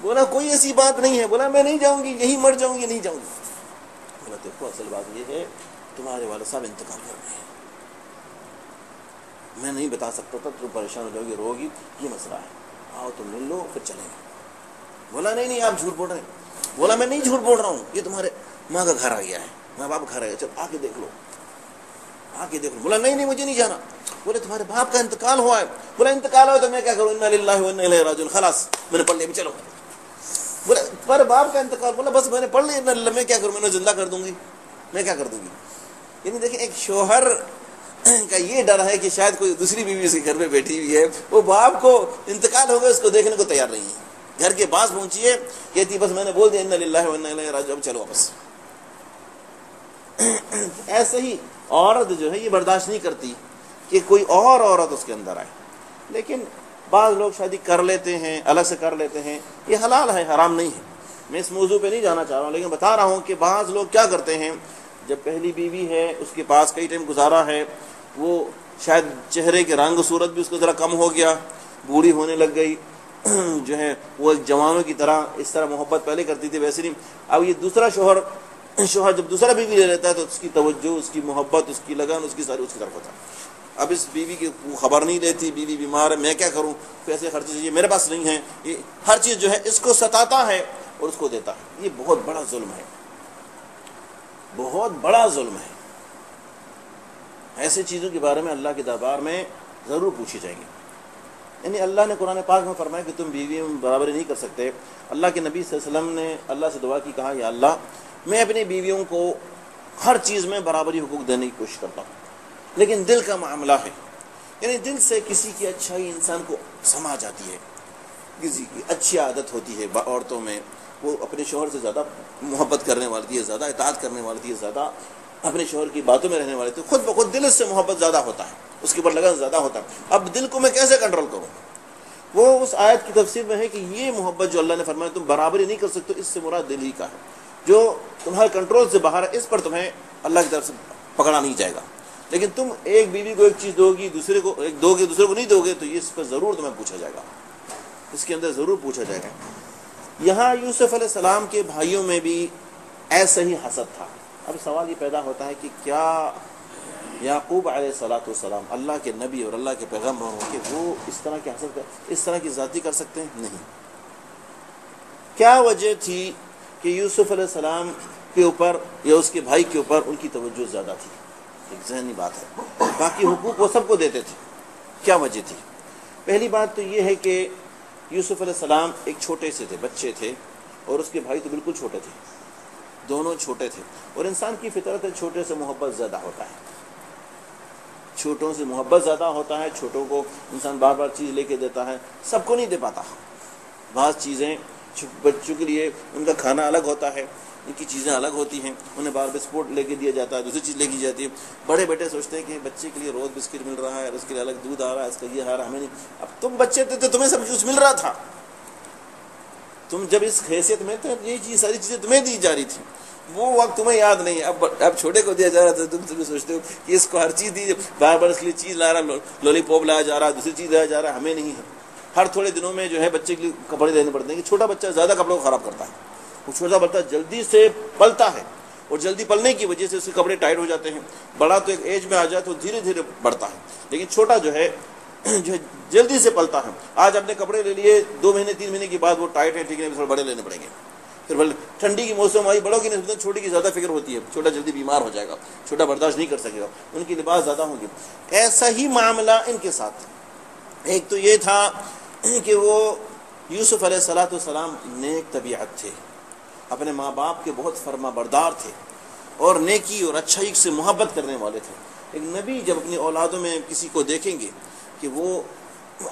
بولا کوئی ایسی بات نہیں ہے. بولا میں نہیں جاؤں گی, یہیں مر جاؤں گی, نہیں جاؤں گی. بولا دیکھو اصل بات یہ ہے, تمہارے والد صاحب انتقال کر رہے ہیں, میں نہیں بتا سکتا تھا, تم پریشان ہو جاؤ گی, رو گی, یہ مسئلہ ہے, آؤ تم مل لو پھر چلیں گے. بولا نہیں آپ جھوٹ بول رہے ہیں. بولا میں نہیں جھوٹ بول رہا ہوں, یہ تمہارے ماں کا گھر آ گیا ہے, ماں باپ گھر آ گیا, چل آ کے دیکھ لو. بولا نہیں مجھے نہیں جانا. بولے تمہارے باپ کا انتقال ہوا ہے. بولا انتقال ہوا تو میں کیا کروں, انا للہ و انا الیہ راجعون, خلاص میں نے پڑھ لیا, چلو. بولا پر باپ کا انتقال, بولا بس میں نے پڑھ لیا, انا للہ, میں کیا کروں, میں نے زندہ کر دوں گی, میں کیا کر دوں گی. یعنی دیکھیں ایک شوہر کا یہ ڈر ہے کہ شاید کوئی دوسری بیوی اس کے گھر میں بیٹھی ہوئی ہے, وہ باپ کو انتقال ہو گیا, اس کو دیکھنے کو تیار نہیں ہے. گھر کے پاس پہنچی ہے, کہتی بس میں نے بول دیا انا للہ و انا الیہ راجعون, چلو واپس. ایسے ہی عورت جو ہے یہ برداشت نہیں کرتی کہ کوئی اور عورت اس کے اندر آئے. لیکن بعض لوگ شادی کر لیتے ہیں, الگ سے کر لیتے ہیں, یہ حلال ہے, حرام نہیں ہے. میں اس موضوع پہ نہیں جانا چاہ رہا ہوں, لیکن بتا رہا ہوں کہ بعض لوگ کیا کرتے ہیں, جب پہلی بیوی ہے, اس کے پاس کئی ٹائم گزارا ہے, وہ شاید چہرے کے رنگ صورت بھی اس کو ذرا کم ہو گیا, بوڑھی ہونے لگ گئی, جو ہے وہ جوانوں کی طرح اس طرح محبت پہلے کرتی تھی ویسے نہیں. اب یہ دوسرا شوہر جب دوسرا بیوی لے لیتا ہے تو اس کی توجہ, اس کی محبت, اس کی لگن, اس کی ساری اس کی طرف ہوتا ہے. اب اس بیوی کی خبر نہیں لیتی, بیوی بیمار ہے, میں کیا کروں, پیسے خرچ چاہیے, میرے پاس نہیں ہے, یہ ہر چیز جو ہے اس کو ستاتا ہے اور اس کو دیتا ہے. یہ بہت بڑا ظلم ہے, بہت بڑا ظلم ہے. ایسے چیزوں کے بارے میں اللہ کے دربار میں ضرور پوچھی جائیں گی. یعنی اللہ نے قرآن پاک میں فرمایا کہ تم بیویوں میں برابری نہیں کر سکتے. اللہ کے نبی صلی اللہ علیہ وسلم نے اللہ سے دعا کی, کہا یا اللہ میں اپنی بیویوں کو ہر چیز میں برابری حقوق دینے کی کوشش کرتا ہوں, لیکن دل کا معاملہ ہے, یعنی دل سے کسی کی اچھائی انسان کو سما جاتی ہے, کسی کی اچھی عادت ہوتی ہے عورتوں میں, وہ اپنے شوہر سے زیادہ محبت کرنے والی ہے, زیادہ اطاعت کرنے والی ہے, زیادہ اپنے شوہر کی باتوں میں رہنے والی تھی, خود بخود دل سے محبت زیادہ ہوتا ہے, اس کے اوپر لگن زیادہ ہوتا ہے. اب دل کو میں کیسے کنٹرول کروں؟ وہ اس آیت کی تفسیر میں ہے کہ یہ محبت جو اللہ نے فرمایا تم برابری نہیں کر سکتے, اس سے مراد دل ہی کا ہے, جو تمہارے کنٹرول سے باہر ہے, اس پر تمہیں اللہ کی طرف سے پکڑا نہیں جائے گا. لیکن تم ایک بیوی کو ایک چیز دو گی, دوسرے کو ایک دو گے, دوسرے کو نہیں دو گے, تو یہ اس پر ضرور تمہیں پوچھا جائے گا, اس کے اندر ضرور پوچھا جائے گا. یہاں یوسف علیہ السلام کے بھائیوں میں بھی ایسا ہی حسد تھا. اب سوال یہ پیدا ہوتا ہے کہ کیا یعقوب علیہ السلام اللہ کے نبی اور اللہ کے پیغمبر ہوں کہ وہ اس طرح کی حسد اس طرح کی ذاتی کر سکتے ہیں؟ نہیں. کیا وجہ تھی کہ یوسف علیہ السلام کے اوپر یا اس کے بھائی کے اوپر ان کی توجہ زیادہ تھی؟ ایک ذہنی بات ہے, باقی حقوق وہ سب کو دیتے تھے. کیا وجہ تھی؟ پہلی بات تو یہ ہے کہ یوسف علیہ السلام ایک چھوٹے سے تھے, بچے تھے, اور اس کے بھائی تو بالکل چھوٹے تھے, دونوں چھوٹے تھے. اور انسان کی فطرت ہے چھوٹے سے محبت زیادہ ہوتا ہے, چھوٹوں سے محبت زیادہ ہوتا ہے. چھوٹوں کو انسان بار بار چیز لے کے دیتا ہے, سب کو نہیں دے پاتا. بعض چیزیں بچوں کے لیے ان کا کھانا الگ ہوتا ہے, ان کی چیزیں الگ ہوتی ہیں، انہیں بار بسکٹ لے کے دیا جاتا ہے، دوسری چیز لے کی جاتی ہے۔ بڑے بیٹے سوچتے ہیں کہ بچے کے لیے روز بسکٹ مل رہا ہے، اس کے لیے الگ دودھ آ رہا ہے، اس کا یہ آ رہا ہے، ہمیں نہیں۔ اب تم بچے تھے تو تمہیں سب کچھ مل رہا تھا، تم جب اس حیثیت میں تھے یہ چیز ساری چیزیں تمہیں دی جا رہی تھیں، وہ وقت تمہیں یاد نہیں ہے۔ اب چھوٹے کو دیا جا رہا تھا، تم سوچتے ہو کہ اس کو ہر چیز دی، بار بار اس کے لیے چیز لا رہا، لولی پاپ لایا جا رہا، دوسری چیز لایا جا رہا، ہمیں نہیں ہے۔ ہر تھوڑے دنوں میں جو ہے بچے کے لیے کپڑے لینے پڑتے ہیں کہ چھوٹا بچہ زیادہ کپڑوں کو خراب کرتا ہے، وہ چھوٹا بچہ جلدی سے پلتا ہے اور جلدی پلنے کی وجہ سے اس کے کپڑے ٹائٹ ہو جاتے ہیں۔ بڑا تو ایک ایج میں آ جائے تو دھیرے دھیرے بڑھتا ہے، لیکن چھوٹا جو ہے جلدی سے پلتا ہے۔ آج اپنے کپڑے لے لیے، 2 مہینے 3 مہینے کے بعد وہ ٹائٹ ہے، ٹھیک ہے، تھوڑے بڑے لینے پڑیں گے۔ پھر ٹھنڈی کی موسم آئی، بڑوں کی نسبت چھوٹی کی زیادہ فکر ہوتی ہے، چھوٹا جلدی بیمار ہو جائے گا، چھوٹا برداشت نہیں کر سکے گا، ان کی لباس زیادہ ہوں گی۔ ایسا ہی معاملہ ان کے ساتھ۔ ایک تو یہ تھا کہ وہ یوسف علیہ السلام نیک طبیعت تھے، اپنے ماں باپ کے بہت فرما بردار تھے اور نیکی اور اچھائی سے محبت کرنے والے تھے۔ ایک نبی جب اپنی اولادوں میں کسی کو دیکھیں گے کہ وہ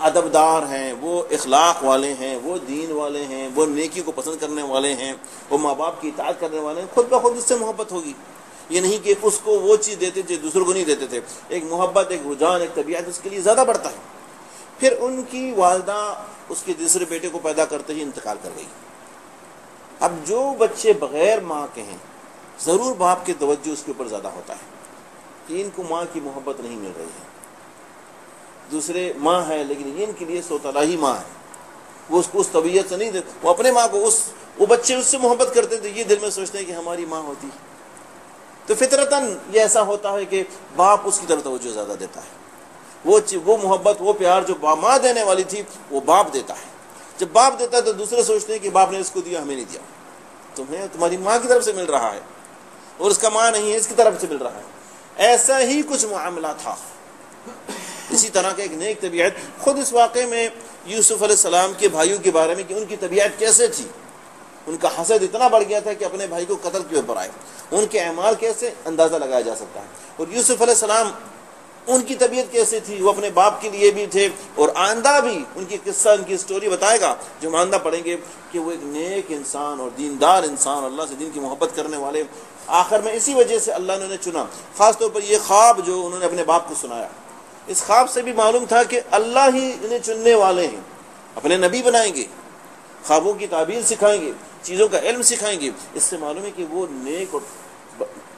ادبدار ہیں، وہ اخلاق والے ہیں، وہ دین والے ہیں، وہ نیکی کو پسند کرنے والے ہیں، وہ ماں باپ کی اطاعت کرنے والے ہیں، خود بخود اس سے محبت ہوگی۔ یہ نہیں کہ اس کو وہ چیز دیتے تھے دوسروں کو نہیں دیتے تھے، ایک محبت، ایک رجحان، ایک طبیعت اس کے لیے زیادہ بڑھتا ہے۔ پھر ان کی والدہ اس کے دوسرے بیٹے کو پیدا کرتے ہی انتقال کر گئی۔ اب جو بچے بغیر ماں کے ہیں ضرور باپ کی توجہ اس کے اوپر زیادہ ہوتا ہے کہ ان کو ماں کی محبت نہیں مل رہی ہے، دوسرے ماں ہے لیکن یہ ان کے لیے سوتلا ہی ماں ہے، وہ اس کو اس طبیعت سے نہیں دے، وہ اپنے ماں کو وہ بچے اس سے محبت کرتے تھے، یہ دل میں سوچتے ہیں کہ ہماری ماں ہوتی، تو فطرتاً یہ ایسا ہوتا ہے کہ باپ اس کی طرف توجہ زیادہ دیتا ہے، وہ محبت، وہ پیار جو ماں دینے والی تھی وہ باپ دیتا ہے۔ جب باپ دیتا ہے تو دوسرے سوچتے ہیں کہ باپ نے اس کو دیا، ہمیں نہیں دیا، تمہیں تمہاری ماں کی طرف سے مل رہا ہے اور اس کا ماں نہیں ہے، اس کی طرف سے مل رہا ہے۔ ایسا ہی کچھ معاملہ تھا، اسی طرح کا ایک نیک طبیعت۔ خود اس واقعے میں یوسف علیہ السلام کے بھائیوں کے بارے میں کہ ان کی طبیعت کیسے تھی، ان کا حسد اتنا بڑھ گیا تھا کہ اپنے بھائی کو قتل کے اوپر آئے، ان کے اعمال کیسے اندازہ لگایا جا سکتا ہے۔ اور یوسف علیہ السلام ان کی طبیعت کیسے تھی، وہ اپنے باپ کے لیے بھی تھے، اور آئندہ بھی ان کی قصہ، ان کی سٹوری بتائے گا جو ہم آئندہ پڑھیں گے کہ وہ ایک نیک انسان اور دیندار انسان، اللہ سے دین کی محبت کرنے والے۔ آخر میں اسی وجہ سے اللہ نے انہیں چنا، خاص طور پر یہ خواب جو انہوں نے اپنے باپ کو سنایا، اس خواب سے بھی معلوم تھا کہ اللہ ہی انہیں چننے والے ہیں، اپنے نبی بنائیں گے، خوابوں کی تعبیر سکھائیں گے، چیزوں کا علم سکھائیں گے۔ اس سے معلوم ہے کہ وہ نیک اور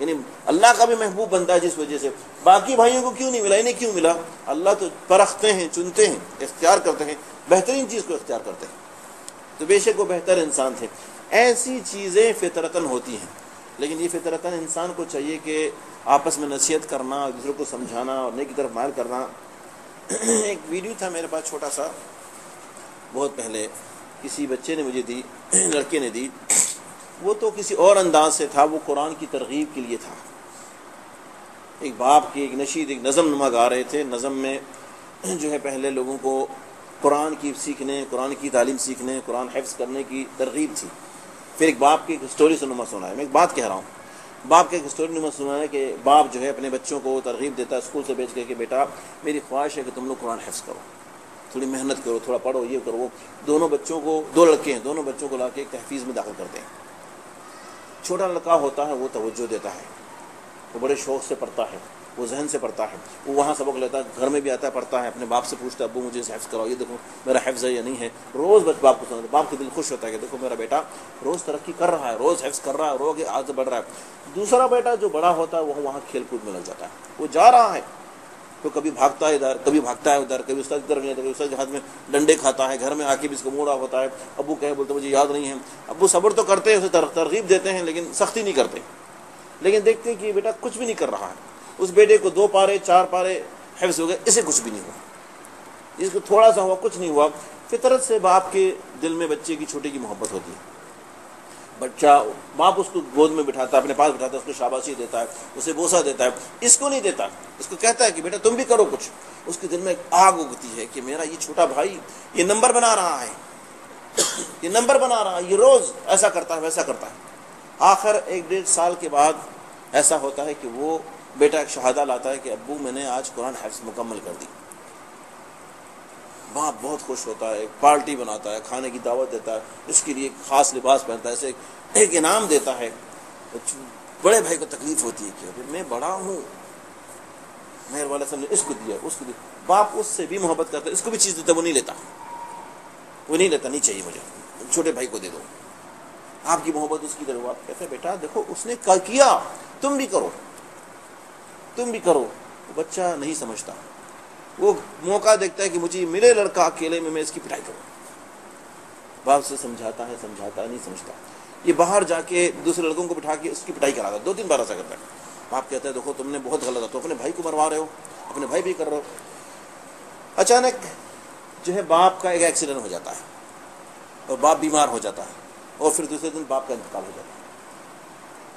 یعنی اللہ کا بھی محبوب بندہ ہے، جس وجہ سے باقی بھائیوں کو کیوں نہیں ملا، انہیں کیوں ملا؟ اللہ تو پرکھتے ہیں، چنتے ہیں، اختیار کرتے ہیں، بہترین چیز کو اختیار کرتے ہیں، تو بے شک وہ بہتر انسان تھے۔ ایسی چیزیں فطرتاً ہوتی ہیں، لیکن یہ فطرتاً انسان کو چاہیے کہ آپس میں نصیحت کرنا، دوسروں کو سمجھانا اور نیکی کی طرف مائل کرنا۔ ایک ویڈیو تھا میرے پاس چھوٹا سا، بہت پہلے کسی بچے نے مجھے دی، لڑکے نے دی، وہ تو کسی اور انداز سے تھا، وہ قرآن کی ترغیب کے لیے تھا۔ ایک باپ کی ایک نشید، ایک نظم نما گا رہے تھے، نظم میں جو ہے پہلے لوگوں کو قرآن کی سیکھنے، قرآن کی تعلیم سیکھنے، قرآن حفظ کرنے کی ترغیب تھی۔ پھر ایک باپ کی ایک اسٹوری سنما سنا ہے، میں ایک بات کہہ رہا ہوں، باپ کی ایک اسٹوری نما سنا ہے کہ باپ جو ہے اپنے بچوں کو ترغیب دیتا ہے اسکول سے بھیج کے کہ بیٹا میری خواہش ہے کہ تم لوگ قرآن حفظ کرو، تھوڑی محنت کرو، تھوڑا پڑھو، یہ کرو وہ۔ دونوں بچوں کو، 2 لڑکے ہیں، دونوں بچوں کو لا کے ایک تحفیظ میں داخل کرتے ہیں۔ چھوٹا لڑکا ہوتا ہے وہ توجہ دیتا ہے، وہ بڑے شوق سے پڑھتا ہے، وہ ذہن سے پڑھتا ہے، وہ وہاں سبق لیتا ہے، گھر میں بھی آتا ہے پڑھتا ہے، اپنے باپ سے پوچھتا ہے ابو مجھے حفظ کراؤ، یہ دیکھو میرا حفظ ہے یا نہیں ہے، روز باپ کو سناتا ہے، باپ کا دل خوش ہوتا ہے کہ دیکھو میرا بیٹا روز ترقی کر رہا ہے، روز حفظ کر رہا ہے، روز آگے بڑھ رہا ہے۔ دوسرا بیٹا جو بڑا ہوتا ہے وہ وہاں کھیل کود میں لگ جاتا ہے، وہ جا رہا ہے تو کبھی بھاگتا ہے ادھر، کبھی بھاگتا ہے ادھر، کبھی استاد کی طرف نہیں آتا، کبھی استاد کے ہاتھ میں ڈنڈے کھاتا ہے، گھر میں آ کے بھی اس کو موڑا ہوتا ہے، ابو کہے بولتے مجھے یاد نہیں ہے، ابو صبر تو کرتے ہیں، اسے ترغیب دیتے ہیں لیکن سختی نہیں کرتے، لیکن دیکھتے ہیں کہ یہ بیٹا کچھ بھی نہیں کر رہا ہے۔ اس بیٹے کو 2 پارے 4 پارے حفظ ہو گئے، اسے کچھ بھی نہیں ہوا، اس کو تھوڑا سا ہوا، کچھ نہیں ہوا۔ فطرت سے باپ کے دل میں بچے کی چھوٹے کی محبت ہوتی ہے، بچہ باپ اس کو گود میں بٹھاتا ہے، اپنے پاس بٹھاتا ہے، اس کو شاباشی دیتا ہے، اسے بوسہ دیتا ہے، اس کو نہیں دیتا، اس کو کہتا ہے کہ بیٹا تم بھی کرو کچھ۔ اس کے دل میں ایک آگ اگتی ہے کہ میرا یہ چھوٹا بھائی یہ نمبر بنا رہا ہے، یہ نمبر بنا رہا ہے، یہ روز ایسا کرتا ہے ویسا کرتا ہے۔ آخر 1-1.5 سال کے بعد ایسا ہوتا ہے کہ وہ بیٹا ایک شہادہ لاتا ہے کہ ابو میں نے آج قرآن حفظ مکمل کر دی۔ باپ بہت خوش ہوتا ہے، ایک پارٹی بناتا ہے، کھانے کی دعوت دیتا ہے، اس کے لیے ایک خاص لباس پہنتا ہے، اسے ایک انعام دیتا ہے۔ بڑے بھائی کو تکلیف ہوتی ہے کہ میں بڑا ہوں، مہر والا صاحب نے اس کو دیا، اس کو دیا، باپ اس سے بھی محبت کرتا ہے، اس کو بھی چیز دیتا ہے، وہ نہیں لیتا، نہیں چاہیے مجھے، چھوٹے بھائی کو دے دو، آپ کی محبت اس کی طرف۔ آپ کہتے ہیں بیٹا دیکھو اس نے کیا، تم بھی کرو۔ بچہ نہیں سمجھتا، وہ موقع دیکھتا ہے کہ مجھے ملے لڑکا اکیلے میں اس کی پٹائی کروں، باپ سے سمجھاتا ہے نہیں سمجھتا، یہ باہر جا کے دوسرے لڑکوں کو بٹھا کے اس کی پٹائی کراتا ہے، 2-3 بار ایسا کرتا ہے۔ باپ کہتا ہے دیکھو تم نے بہت غلط ہے، تو اپنے بھائی کو مروا رہے ہو، اپنے بھائی بھی کر رہے ہو۔ اچانک جو ہے باپ کا ایک ایکسیڈنٹ ہو جاتا ہے اور باپ بیمار ہو جاتا ہے، اور پھر دوسرے دن باپ کا انتقال ہو جاتا ہے۔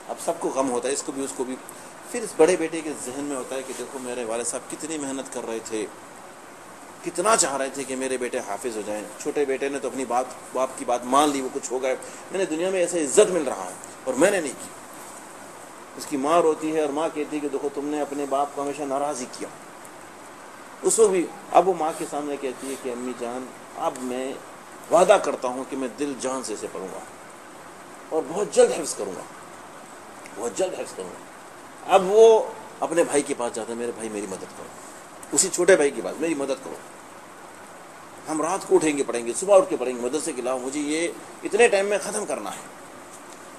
اب سب کو غم ہوتا ہے، اس کو بھی اس کو بھی۔ پھر اس بڑے بیٹے کے ذہن میں ہوتا ہے کہ دیکھو میرے والد صاحب کتنی محنت کر رہے تھے، کتنا چاہ رہے تھے کہ میرے بیٹے حافظ ہو جائیں، چھوٹے بیٹے نے تو اپنی باپ کی بات مان لی، وہ کچھ ہو گئے، میں نے دنیا میں ایسے عزت مل رہا ہے اور میں نے نہیں کی۔ اس کی ماں روتی ہے اور ماں کہتی ہے کہ دیکھو تم نے اپنے باپ کو ہمیشہ ناراض ہی کیا۔ اس کو بھی اب وہ ماں کے سامنے کہتی ہے کہ امی جان اب میں وعدہ کرتا ہوں کہ میں دل جان سے اسے پڑھوں گا اور بہت جلد حفظ کروں گا۔ اب وہ اپنے بھائی کے پاس جاتا ہے، میرے بھائی میری مدد کرو، اسی چھوٹے بھائی کے پاس، میری مدد کرو، ہم رات کو اٹھیں گے پڑھیں گے، صبح اٹھ کے پڑھیں گے، مدرسے کے علاوہ مجھے یہ اتنے ٹائم میں ختم کرنا ہے۔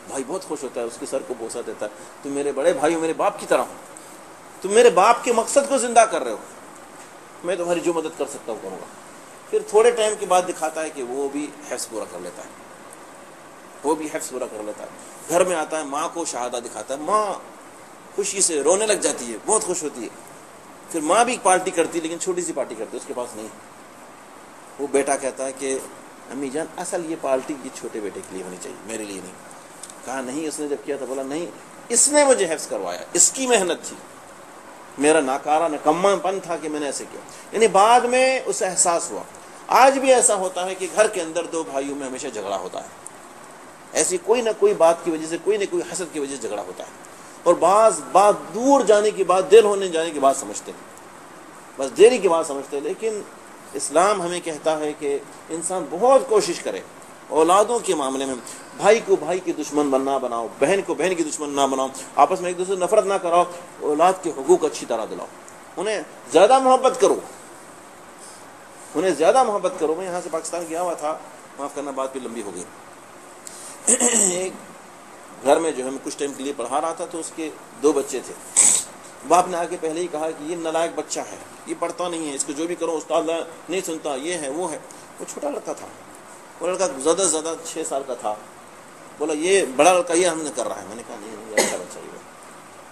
بھائی بہت خوش ہوتا ہے، اس کے سر کو بوسہ دیتا ہے، تم میرے بڑے بھائی ہو، میرے باپ کی طرح ہو، تم میرے باپ کے مقصد کو زندہ کر رہے ہو، میں تمہاری جو مدد کر سکتا ہوں کروں گا۔ پھر تھوڑے ٹائم کے بعد دکھاتا ہے کہ وہ بھی حفظ پورا کر لیتا ہے، گھر میں آتا ہے، ماں کو شہادہ دکھاتا ہے، ماں خوشی سے رونے لگ جاتی ہے، بہت خوش ہوتی ہے۔ پھر ماں بھی پارٹی کرتی ہے، لیکن چھوٹی سی پارٹی کرتی ہے، اس کے پاس نہیں۔ وہ بیٹا کہتا ہے کہ امی جان اصل یہ پارٹی یہ چھوٹے بیٹے کے لیے ہونی چاہیے، میرے لیے نہیں۔ کہا نہیں، اس نے جب کیا تھا بولا نہیں، اس نے مجھے حفظ کروایا، اس کی محنت تھی، میرا ناکارہ نکما پن تھا کہ میں نے ایسے کیا۔ یعنی بعد میں اسے احساس ہوا۔ آج بھی ایسا ہوتا ہے کہ گھر کے اندر 2 بھائیوں میں ہمیشہ جھگڑا ہوتا ہے، ایسی کوئی نہ کوئی بات کی وجہ سے، کوئی نہ کوئی حسد کی وجہ سے جھگڑا ہوتا ہے، اور بعض بات دور جانے کے بعد، دل ہونے جانے کے بعد سمجھتے ہیں، بس دیری کے بعد سمجھتے ہیں۔ لیکن اسلام ہمیں کہتا ہے کہ انسان بہت کوشش کرے اولادوں کے معاملے میں، بھائی کو بھائی کی دشمن نہ بناؤ، بہن کو بہن کی دشمن نہ بناؤ، آپس میں ایک دوسرے سے نفرت نہ کراؤ، اولاد کے حقوق اچھی طرح دلاؤ، انہیں زیادہ محبت کرو۔ میں یہاں سے پاکستان گیا ہوا تھا، معاف کرنا بات بھی لمبی ہو گئی۔ ایک گھر میں جو ہے میں کچھ ٹائم کے لیے پڑھا رہا تھا، تو اس کے 2 بچے تھے۔ باپ نے آ کے پہلے ہی کہا کہ یہ نالائق بچہ ہے، یہ پڑھتا نہیں ہے، اس کو جو بھی کرو استاد نہیں سنتا، یہ ہے وہ ہے۔ وہ چھوٹا لڑکا تھا، وہ لڑکا زیادہ سے زیادہ 6 سال کا تھا۔ بولا یہ بڑا لڑکا یہ ہم نے کر رہا ہے۔ میں نے کہا نہیں، یہ اچھا بچہ ہی ہے۔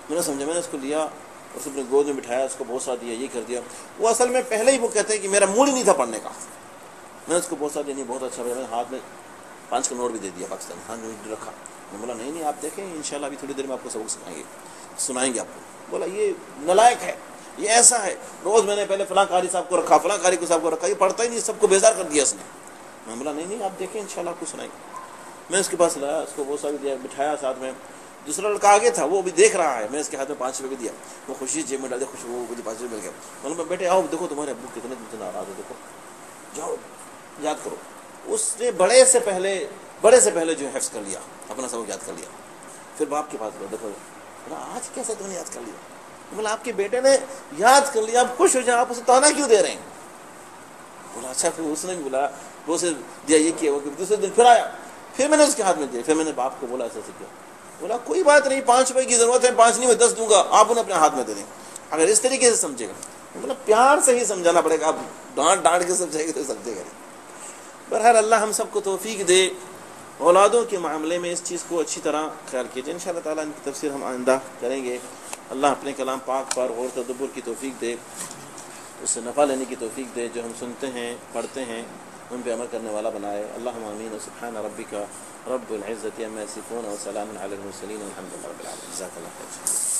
میں نے سمجھا، میں نے اس کو لیا، اس اپنے گود میں بٹھایا، اس کو بوسہ دیا، یہ کر دیا۔ وہ اصل میں پہلے ہی وہ کہتے ہیں کہ میرا موڈ ہی نہیں تھا پڑھنے کا۔ میں نے اس کو بوسہ دیا، نہیں بہت اچھا، میں نے ہاتھ میں 5 کا نوٹ بھی دے دیا پاکستانی، ہاتھ میں رکھا۔ میں بولا نہیں آپ دیکھیں انشاءاللہ ابھی تھوڑی دیر میں آپ کو سبق سنائیں گے آپ کو۔ بولا یہ نالائق ہے، یہ ایسا ہے، روز میں نے پہلے فلاں قاری صاحب کو رکھا، فلاں قاری صاحب کو رکھا، یہ پڑھتا ہی نہیں، سب کو بیزار کر دیا اس نے۔ میں بولا نہیں آپ دیکھیں انشاءاللہ آپ کو سنائیں گے۔ میں اس کے پاس لایا، اس کو بوسہ بھی دیا، بٹھایا ساتھ میں۔ دوسرا لڑکا آگے تھا، وہ بھی دیکھ رہا ہے، میں اس کے ہاتھ میں 5 روپے بھی دیا، وہ خوشی جیب میں ڈال دیا، خوشی وہ مجھے 5 روپے مل گیا۔ میں بیٹے آؤ دیکھو تمہارے ابو کتنے دن سے ناراض ہے، دیکھو جاؤ یاد کرو۔ اس نے بڑے سے پہلے جو حفظ کر لیا، اپنا سبق یاد کر لیا۔ پھر باپ کے پاس گیا، دیکھو بولا آج کیسے تم نے یاد کر لیا؟ بولا آپ کے بیٹے نے یاد کر لیا، آپ خوش ہو جائیں، آپ اسے تانا کیوں دے رہے ہیں؟ بولا اچھا۔ پھر اس نے بھی بولا، وہ اسے دیا، یہ کیا وہ کیا۔ دوسرے دن پھر آیا، پھر میں نے اس کے ہاتھ میں دیا، پھر میں نے باپ کو بولا ایسا کیا۔ بولا کوئی بات نہیں، 5 روپے کی ضرورت ہے، 5 نہیں میں 10 دوں گا، آپ انہیں اپنے ہاتھ میں دے دیں، اگر اس طریقے سے سمجھے گا۔ بولا پیار سے ہی سمجھانا پڑے گا، آپ ڈانٹ کے سمجھائے گے تو سمجھے گا نہیں۔ بہرحال اللہ ہم سب کو توفیق دے، اولادوں کے معاملے میں اس چیز کو اچھی طرح خیال کیجیے۔ انشاءاللہ تعالیٰ ان کی تفسیر ہم آئندہ کریں گے۔ اللہ اپنے کلام پاک پر غور تدبر کی توفیق دے، اس سے نفع لینے کی توفیق دے، جو ہم سنتے ہیں پڑھتے ہیں ان پہ عمل کرنے والا بنائے۔ اللہم آمین۔ سبحان ربک رب العزت عما یصفون وسلام علی المرسلین والحمد للہ رب العالمین۔ جزاک اللہ خیر۔